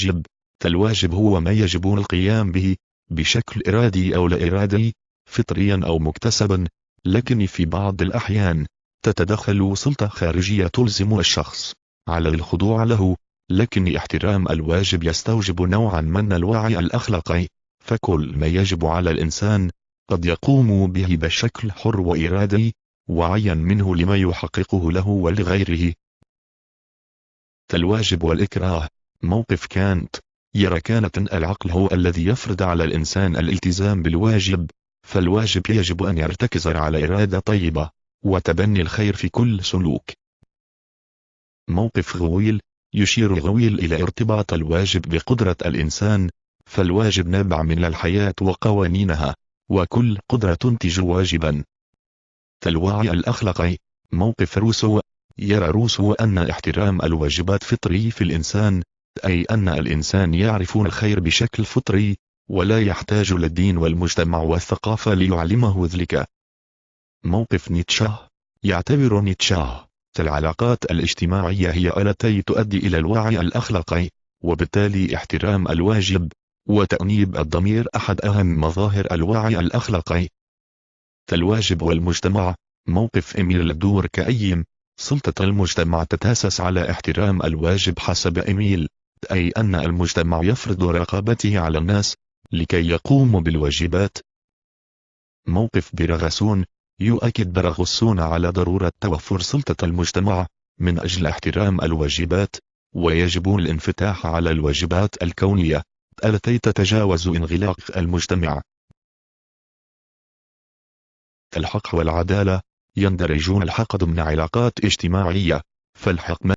الواجب. الواجب هو ما يجب القيام به بشكل إرادي أو لا إرادي، فطريا أو مكتسبا، لكن في بعض الأحيان تتدخل سلطة خارجية تلزم الشخص على الخضوع له، لكن احترام الواجب يستوجب نوعا من الوعي الأخلاقي، فكل ما يجب على الإنسان قد يقوم به بشكل حر وإرادي، وعيا منه لما يحققه له ولغيره. الواجب والإكراه. موقف كانت. يرى كانت العقل هو الذي يفرض على الإنسان الالتزام بالواجب، فالواجب يجب أن يرتكز على إرادة طيبة وتبني الخير في كل سلوك. موقف غويل. يشير غويل إلى ارتباط الواجب بقدرة الإنسان، فالواجب نابع من الحياة وقوانينها، وكل قدرة تنتج واجبا. الوعي الأخلاقي. موقف روسو. يرى روسو أن احترام الواجبات فطري في الإنسان، أي أن الإنسان يعرف الخير بشكل فطري، ولا يحتاج للدين والمجتمع والثقافة ليعلمه ذلك. موقف نيتشه. يعتبر نيتشه العلاقات الاجتماعية هي التي تؤدي إلى الوعي الأخلاقي، وبالتالي احترام الواجب وتأنيب الضمير أحد أهم مظاهر الوعي الأخلاقي. الواجب والمجتمع. موقف إميل دوركهايم. سلطة المجتمع تتأسس على احترام الواجب حسب إميل، أي أن المجتمع يفرض رقابته على الناس لكي يقوموا بالواجبات. موقف برغسون. يؤكد برغسون على ضرورة توفر سلطة المجتمع من أجل احترام الواجبات، ويجب الانفتاح على الواجبات الكونية التي تتجاوز انغلاق المجتمع. الحق والعدالة. يندرجون الحق ضمن علاقات اجتماعية، فالحق